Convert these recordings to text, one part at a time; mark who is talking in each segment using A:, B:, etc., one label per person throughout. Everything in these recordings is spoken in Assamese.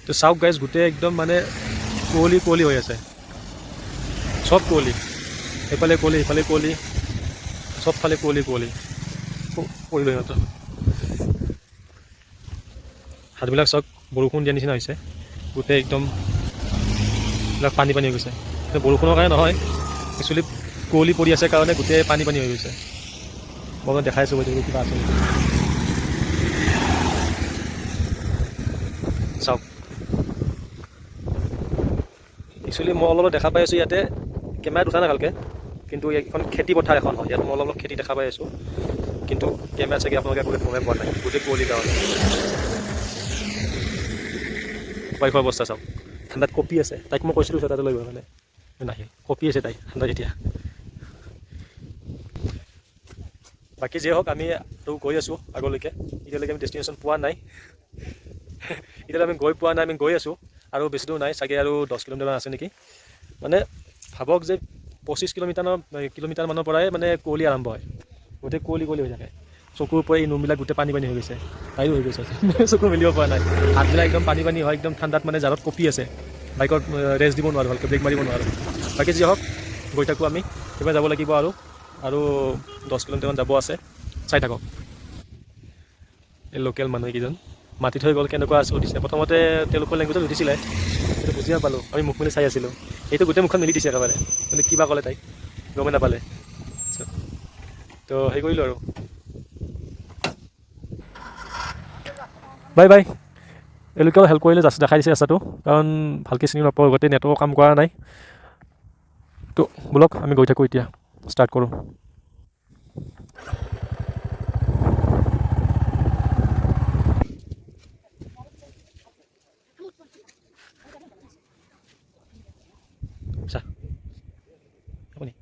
A: তো চাওক গাইজ গোটেই একদম মানে কুঁৱলী কুঁৱলী হৈ আছে, চব কুঁৱলী, এইফালে কুঁৱলী এইফালে কুঁৱলী, চবফালে কুঁৱলী কুঁৱলী পৰিলোঁ সিহঁতৰ। হাতবিলাক চাওক বৰষুণ দিয়া নিচিনা হৈছে, গোটেই একদম এইবিলাক পানী পানী হৈ গৈছে। বৰষুণৰ কাৰণে নহয়, একচুৱেলি কুঁৱলী পৰি আছে কাৰণে গোটেই পানী পানী হৈ গৈছে। মই মানে দেখাই আছোঁ গৈ কিবা আছে নেকি চাওক। একচুৱেলি মই অলপ দেখা পাই আছোঁ ইয়াতে, কেমেৰাত উঠা নাই ভালকৈ, কিন্তু এইখন খেতি পথাৰ এখন হয়, ইয়াত মই অলপ খেতি দেখা পাই আছোঁ, কিন্তু কেমেৰাত চাগে আপোনালোকে একো গমেই পোৱা নাই, গোটেই কুঁৱলীৰ কাৰণে। ৱাইফৰ অৱস্থা চাওক, ঠাণ্ডাত কঁপি আছে, তাইক মই কৈছিলোঁ তাতে লৈ গ'ল মানে নাহিল, কঁপি আছে তাই ঠাণ্ডাত এতিয়া। বাকী যিয়ে হওক আমি আৰু গৈ আছোঁ আগলৈকে, এতিয়ালৈকে আমি ডেষ্টিনেশ্যন পোৱা নাই। এতিয়ালৈ আমি গৈ পোৱা নাই, আমি গৈ আছোঁ, আৰু বেছি দূৰ নাই চাগে, আৰু 10 কিলোমিটাৰমান আছে নেকি। মানে ভাবক যে 25 কিলোমিটাৰমানৰ পৰাই মানে কুঁৱলী আৰম্ভ হয়, গোটেই কুঁৱলী কুঁৱলী হৈ থাকে। চকুৰ পৰা এই নোমবিলাক গোটেই পানী পানী হৈ গৈছে, তাইও হৈ গৈছে, চকু মেলিব পৰা নাই, হাতবিলাক একদম পানী পানী হয়, একদম ঠাণ্ডাত মানে জালত কঁপি আছে। বাইকত ৰেষ্ট দিব নোৱাৰোঁ, ভালকৈ ব্ৰেক মাৰিব নোৱাৰোঁ। বাকী যি হওক গৈ থাকোঁ আমি, এইবাৰ যাব লাগিব আৰু 10 কিলোমিটাৰমান যাব আছে, চাই থাকক। এই লোকেল মানুহকেইজন মাতি থৈ গ'ল, কেনেকুৱা সুধিছে, প্ৰথমতে তেওঁলোকৰ লেংগুৱেজত সুধিছিলে, সেইটো বুজি নাপালোঁ, আমি মুখ মেলি চাই আছিলোঁ। এইটো গোটেই মুখখন মেলি দিছে একেবাৰে, মানে কিবা ক'লে তাইক গমেই নাপালে। তো হেৰি কৰিলোঁ আৰু বাই বাই। এওঁলোকেও হেল্প কৰিলে, দেখাই দিছে ৰাস্তাটো, কাৰণ ভালকৈ চিনি নাপাওঁ, গোটেই নেটৱৰ্কৰ কাম কৰা নাই। তো ব'লক আমি গৈ থাকোঁ, এতিয়া ষ্টাৰ্ট কৰোঁ। আপুনি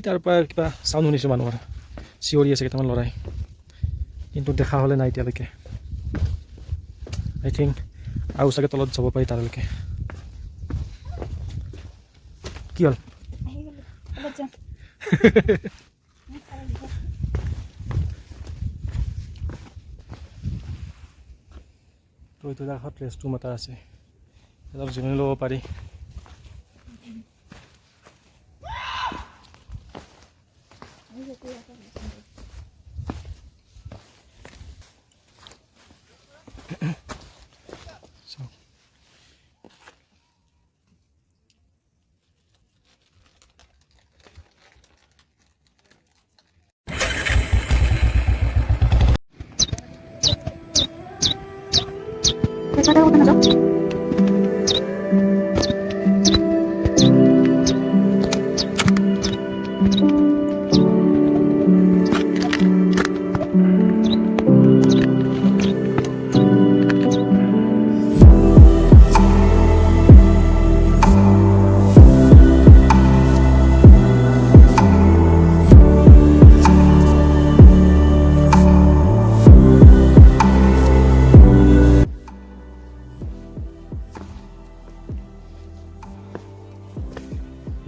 A: তাৰ পৰা কিবা চাউণ্ড শুনিছোঁ, মানুহৰ চিঞৰি আছে কেইটামান ল'ৰাই, কিন্তু দেখা হ'লে নাই এতিয়ালৈকে। আই থিংক আৰু চাগে তলত যাব পাৰি তালৈকে। কি হ'ল? তো এইটো জেগাত ৰেষ্ট ৰুম এটা আছে, অলপ জিৰণি ল'ব পাৰি।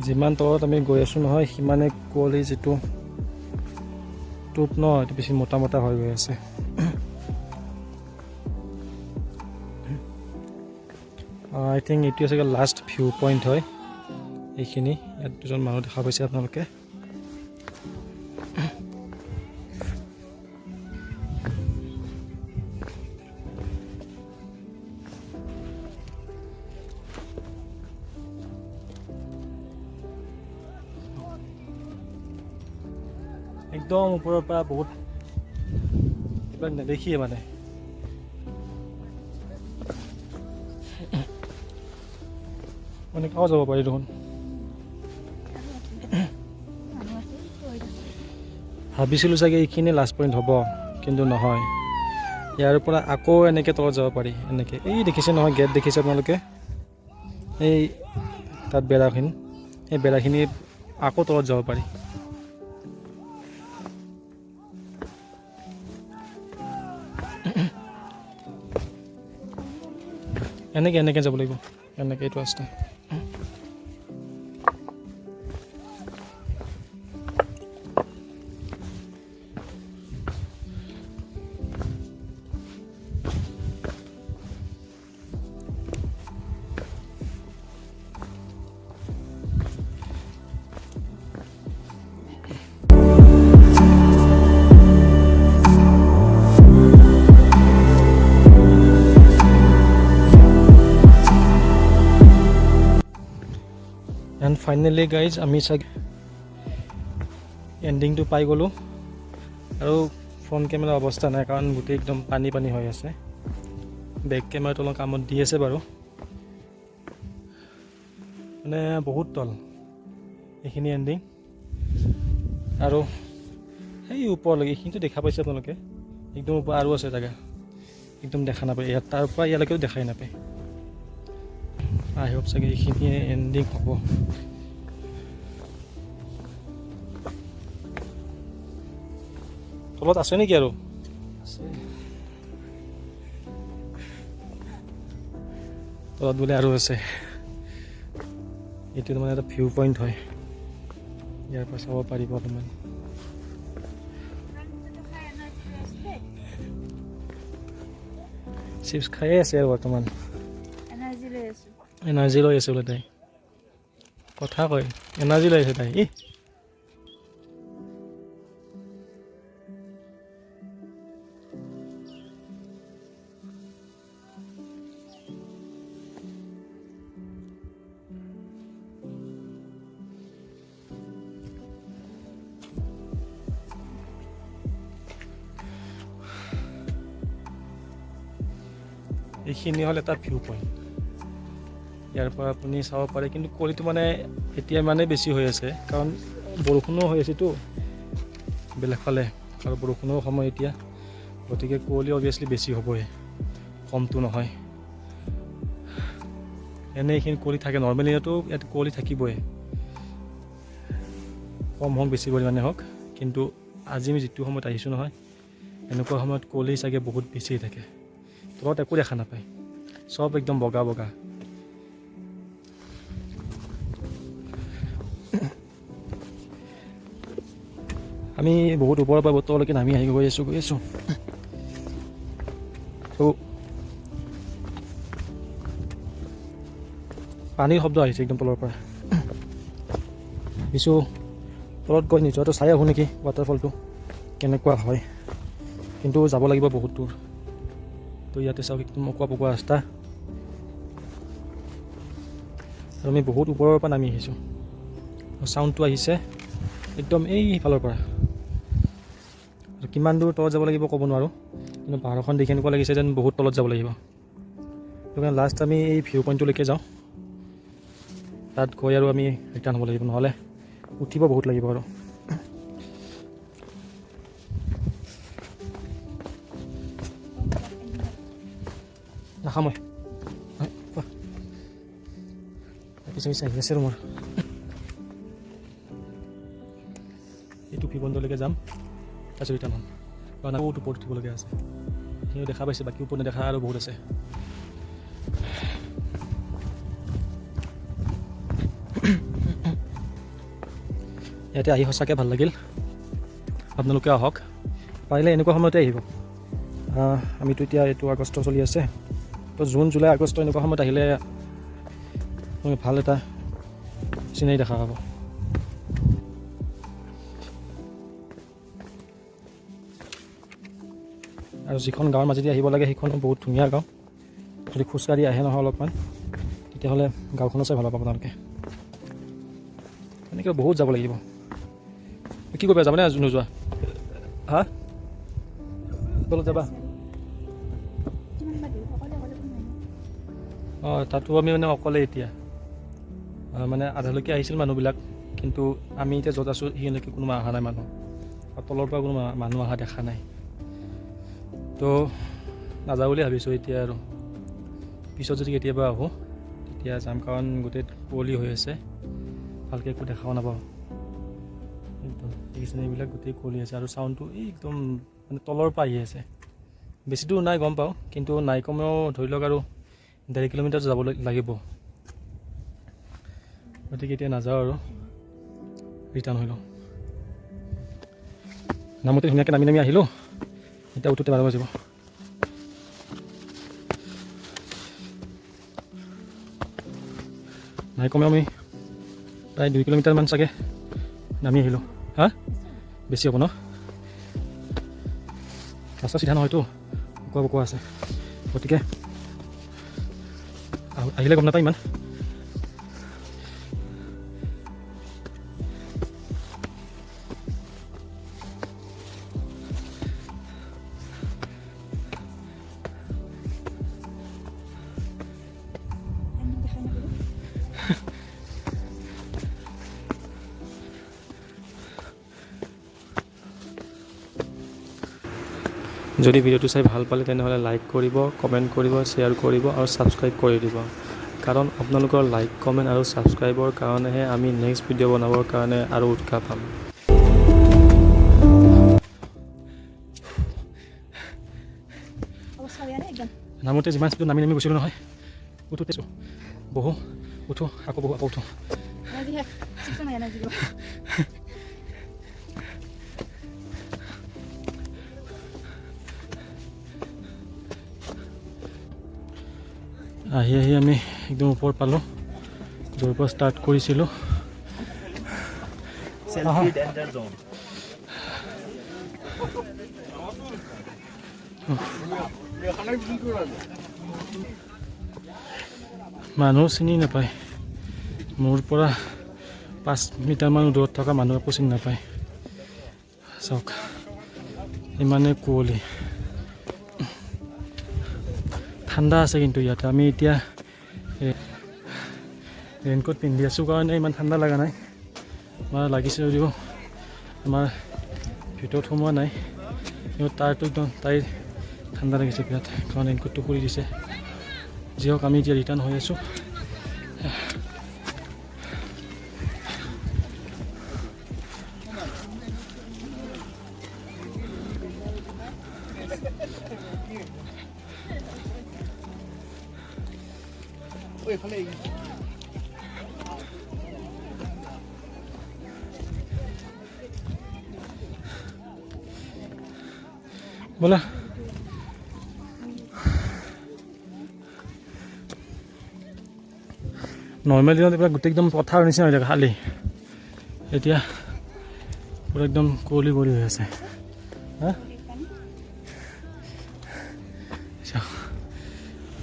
A: যিমান তলত আমি গৈ আছোঁ নহয়, সিমানে কুঁৱলী যিটো টোপ ন, এইটো বেছি মোটা মোটা হৈ গৈ আছে। আই থিংক এইটোৱে চাগে লাষ্ট ভিউ পইণ্ট হয় এইখিনি। ইয়াত দুজন মানুহ দেখা পাইছে আপোনালোকে। একদম ওপৰৰ পৰা বহুত এইবিলাক নেদেখিয়ে মানে। এনেকাও যাব পাৰি দেখোন। ভাবিছিলোঁ চাগে এইখিনি লাষ্ট পইণ্ট হ'ব, কিন্তু নহয়, ইয়াৰ পৰা আকৌ এনেকৈ তলত যাব পাৰি। এনেকৈ এই দেখিছে নহয়, গেট দেখিছে আপোনালোকে, এই তাত বেৰাখিনি, এই বেৰাখিনিত আকৌ তলত যাব পাৰি। এনেকৈ যাব লাগিব, এনেকৈ এইটো ৰাস্তা। ফাইনেলি গাইজ আমি চাগে এণ্ডিংটো পাই গ'লোঁ আৰু ফ্ৰণ্ট কেমেৰা অৱস্থা নাই কাৰণ গোটেই একদম পানী পানী হৈ আছে বেক কেমেৰাটো অলপ কামত দি আছে বাৰু মানে বহুত তল এইখিনি এণ্ডিং আৰু সেই ওপৰলৈকে এইখিনিতো দেখা পাইছে আপোনালোকে একদম ওপৰ আৰু আছে জেগা একদম দেখা নাপায় ইয়াত তাৰ পৰা ইয়ালৈকেও দেখাই নাপায় আই হোপ চাগে এইখিনিয়ে এণ্ডিং হ'ব তলত আছে নেকি আৰু তলত বোলে আৰু আছে এইটো মানে এটা ভিউ পইণ্ট হয় ইয়াৰ পৰা চাব পাৰিব অলপমান চিপছ খায়ে আছে আৰু বৰ্তমান এনাৰ্জি লৈ আছে বোলে তাই কথা কয় এনাৰ্জি লৈ আছে তাই এইখিনি হ'ল এটা ভিউ পইণ্ট ইয়াৰ পৰা আপুনি চাব পাৰে কিন্তু কুঁৱলীটো মানে এতিয়া ইমানেই বেছি হৈ আছে কাৰণ বৰষুণো হৈ আছেতো বেলেগ ফালে আৰু বৰষুণৰ সময় এতিয়া গতিকে কুঁৱলী অভিয়াছলি বেছি হ'বই কমটো নহয় এনে এইখিনি কুঁৱলী থাকে নৰ্মেলি ইয়াতো ইয়াত কুঁৱলী থাকিবই কম হওক বেছি পৰিমাণে হওক কিন্তু আজি আমি যিটো সময়ত আহিছোঁ নহয় এনেকুৱা সময়ত কুঁৱলী চাগে বহুত বেছি থাকে তলত একো দেখা নাপায় চব একদম বগা বগা আমি বহুত ওপৰৰ পৰা বতৰলৈকে নামি আহি গৈ আছোঁ পানীৰ শব্দ আহিছে একদম তলৰ পৰা ভাবিছোঁ তলত গৈ নিজৰটো চাই আহোঁ নেকি ৱাটাৰফলটো কেনেকুৱা হয় কিন্তু যাব লাগিব বহুত দূৰ তো ইয়াতে চাওক একদম অকোৱা পকোৱা ৰাস্তা আৰু আমি বহুত ওপৰৰ পৰা নামি আহিছোঁ চাউণ্ডটো আহিছে একদম এইফালৰ পৰা আৰু কিমান দূৰ তলত যাব লাগিব ক'ব নোৱাৰোঁ কিন্তু পাহাৰখন দেখি এনেকুৱা লাগিছে যেন বহুত তলত যাব লাগিব সেইকাৰণে লাষ্ট আমি এই ভিউ পইণ্টটোলৈকে যাওঁ তাত গৈ আৰু আমি ৰিটাৰ্ণ হ'ব লাগিব নহ'লে উঠিব বহুত লাগিব আৰু নাখাওঁ মই পিছে পিছে আহি আছে আৰু মোৰ এইটো ভিউ পইণ্টলৈকে যাম তাৰপিছত ৰিটাৰ্ণ হ'ম কাৰণ আকৌ ওপৰত উঠিবলগীয়া আছে সেইখিনিও দেখা পাইছে বাকী ওপৰত নেদেখা আৰু বহুত আছে ইয়াতে আহি সঁচাকৈ ভাল লাগিল আপোনালোকে আহক পাৰিলে এনেকুৱা সময়তে আহিব আমিতো এতিয়া এইটো আগষ্ট চলি আছে তো জুন জুলাই আগষ্ট এনেকুৱা সময়ত আহিলে ভাল এটা চিনাৰী দেখা পাব আৰু যিখন গাঁৱৰ মাজেদি আহিব লাগে সেইখন বহুত ধুনীয়া গাঁও যদি খোজকাঢ়ি আহে নহয় অলপমান তেতিয়াহ'লে গাঁওখনো চাই ভাল পাব আপোনালোকে এনেকৈ বহুত যাব লাগিব কি কৰিবা যাবানে নোযোৱা হা তলত যাবা অঁ তাতো আমি মানে অকলে এতিয়া মানে আধালৈকে আহিছিল মানুহবিলাক কিন্তু আমি এতিয়া য'ত আছোঁ সেইখিনিলৈকে কোনো অহা নাই মানুহ আৰু তলৰ পৰা কোনো মানুহ অহা দেখা নাই তো নাযাওঁ বুলি ভাবিছোঁ এতিয়া আৰু পিছত যদি কেতিয়াবা আহোঁ তেতিয়া যাম কাৰণ গোটেই কুঁৱলী হৈ আছে ভালকৈ একো দেখাও নাপাওঁ একদম দেখিছেনে এইবিলাক গোটেই কুঁৱলী আছে আৰু চাউণ্ডটো একদম মানে তলৰ পৰা আহি আছে বেছি দূৰ নাই গম পাওঁ কিন্তু নাই কমেও ধৰি লওক আৰু 1.5 কিলোমিটাৰ যাব লাগিব গতিকে এতিয়া নাযাওঁ আৰু ৰিটাৰ্ণ হৈ লওঁ নামতে ধুনীয়াকৈ নামি নামি আহিলোঁ এতিয়া উঠোতে 12 বাজিব নাই কমেও আমি প্ৰায় 2 কিলোমিটাৰমান চাগে নামি আহিলোঁ হা বেছি হ'ব ন ৰাস্তা চিধা নহয়তো অকোৱা পকোৱা আছে গতিকে আহিলে গম নাপায় ইমান যদি ভিডিঅ'টো চাই ভাল পালে তেনেহ'লে লাইক কৰিব, কমেণ্ট কৰিব, শ্বেয়াৰ কৰিব আৰু ছাবস্ক্ৰাইব কৰি দিব। কাৰণ আপোনালোকৰ লাইক, কমেণ্ট আৰু ছাবস্ক্ৰাইবৰ কাৰণেহে আমি নেক্সট ভিডিঅ' বনাবৰ কাৰণে আৰু উৎসাহ পাম। নামোতে যিমান স্পীডত নামি গৈছিলোঁ নহয়, উঠোতেছোঁ বহো, উঠো, আকৌ বহো, আকৌ উঠো। আহি আমি একদম ওপৰ পালোঁ, য'ৰ পৰা ষ্টাৰ্ট কৰিছিলোঁ। মানুহ চিনি নাপায়, মোৰ পৰা 5 মিটাৰমান দূৰত থকা মানুহ একো চিনি নাপায়। চাওক ইমানে কুঁৱলী, ঠাণ্ডা আছে কিন্তু ইয়াতে। আমি এতিয়া ৰেইনকোট পিন্ধি আছোঁ কাৰণে ইমান ঠাণ্ডা লগা নাই। আমাৰ লাগিছে যদিও আমাৰ ভিতৰত সোমোৱা নাই, কিন্তু তাৰতো একদম তাইৰ ঠাণ্ডা লাগিছে বিৰাট, কাৰণ ৰেইনকোটটো খুলি দিছে। যি হওক আমি এতিয়া ৰিটাৰ্ণ হৈ আছোঁ। ব'লা নৰ্মেল দিনত এইবিলাক গোটেই একদম পথাৰৰ নিচিনা হৈ থাকে, খালী এতিয়া পুৰা একদম কুঁৱলী হৈ আছে। হা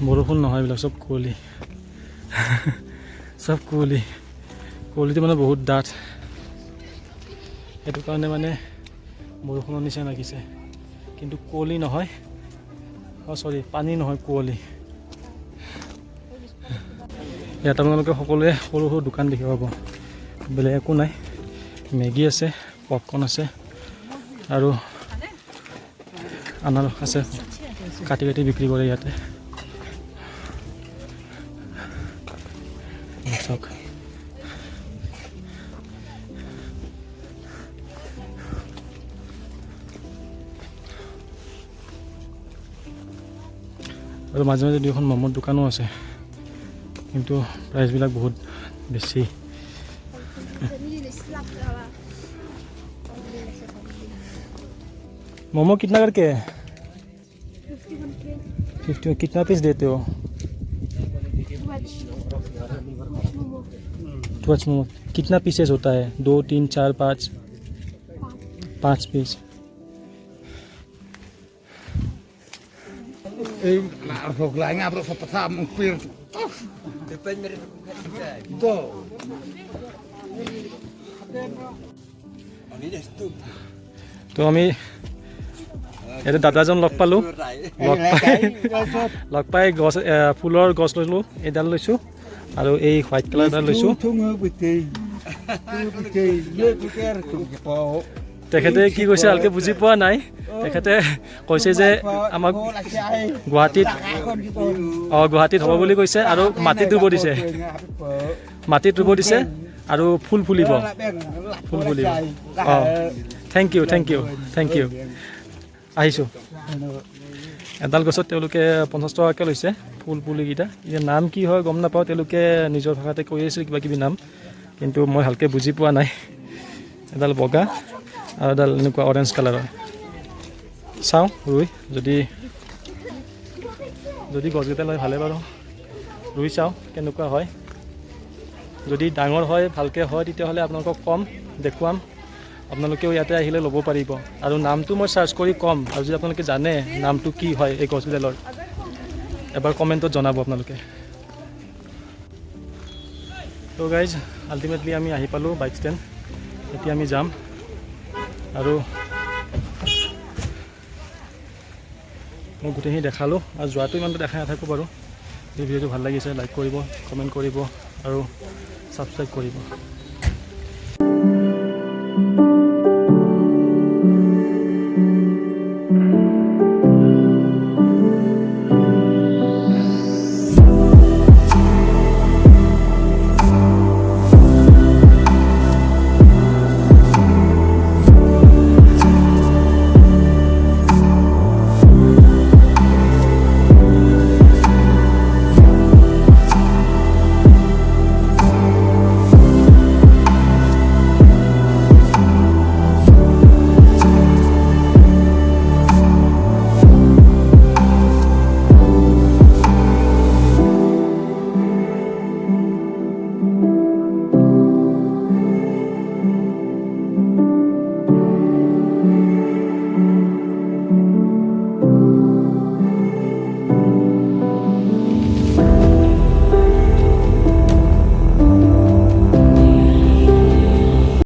A: বৰষুণ নহয়, এইবিলাক চব কুঁৱলী। চব কুঁৱলীটো মানে বহুত ডাঠ, সেইটো কাৰণে মানে বৰষুণৰ নিচিনা লাগিছে, কিন্তু কুঁৱলী নহয়। চৰি, পানী নহয়, কুঁৱলী। ইয়াত আপোনালোকে সকলোৱে সৰু সৰু দোকান দেখিব পাব, বেলেগ একো নাই। মেগী আছে, পপকৰ্ণ আছে আৰু আনাৰস আছে, কাটি বিক্ৰী কৰে ইয়াতে। চাওক আৰু মাজে মাজে 2খন ম'মৰ দোকানো আছে, কিন্তু প্ৰাইচবিলাক বহুত বেছি। मोमो कितना करके है? 50। कितना पीस देते हो? 2 मोमो कितना पीसेस होता है? 2, 3, 4, 5 पीस। तो আমি এটা দাদাজন লগ পালোঁ, লগ পাই গছ ফুলৰ গছ লৈছোঁ, এইডাল লৈছোঁ আৰু এই হোৱাইট কালাৰ এডাল লৈছোঁ। তেখেতে কি কৈছে ভালকৈ বুজি পোৱা নাই। তেখেতে কৈছে যে আমাক গুৱাহাটীত হ'ব বুলি কৈছে আৰু মাটিত ৰুব দিছে আৰু ফুল ফুলিব। Thank you. আহিছোঁ। এডাল গছত তেওঁলোকে 50 টকাকৈ লৈছে ফুল পুলিকেইটা। এতিয়া নাম কি হয় গম নাপাওঁ, তেওঁলোকে নিজৰ ভাষাতে কৈ আছিল কিবা নাম, কিন্তু মই ভালকৈ বুজি পোৱা নাই। এডাল বগা আৰু এডাল এনেকুৱা অৰেঞ্জ কালাৰৰ। চাওঁ ৰুই, যদি গছকেইটা লয় ভালে বাৰু, ৰুই চাওঁ কেনেকুৱা হয়। যদি ডাঙৰ হয়, ভালকৈ হয়, তেতিয়াহ'লে আপোনালোকক কম, দেখুৱাম। আপোনালোকেও ইয়াতে আহিলে ল'ব পাৰিব। আৰু নামটো মই চাৰ্চ কৰি ক'ম, আৰু যদি আপোনালোকে জানে নামটো কি হয় এই গছকেইডালৰ, এবাৰ কমেণ্টত জনাব আপোনালোকে। তো গাইজ, আল্টিমেটলি আমি আহি পালোঁ বাইক ষ্টেণ্ড। এতিয়া আমি যাম আৰু মই গোটেইখিনি দেখালোঁ, আৰু যোৱাটো ইমানটো দেখাই নাথাকোঁ বাৰু। এই ভিডিঅ'টো ভাল লাগিছে, লাইক কৰিব, কমেণ্ট কৰিব আৰু ছাবস্ক্ৰাইব কৰিব।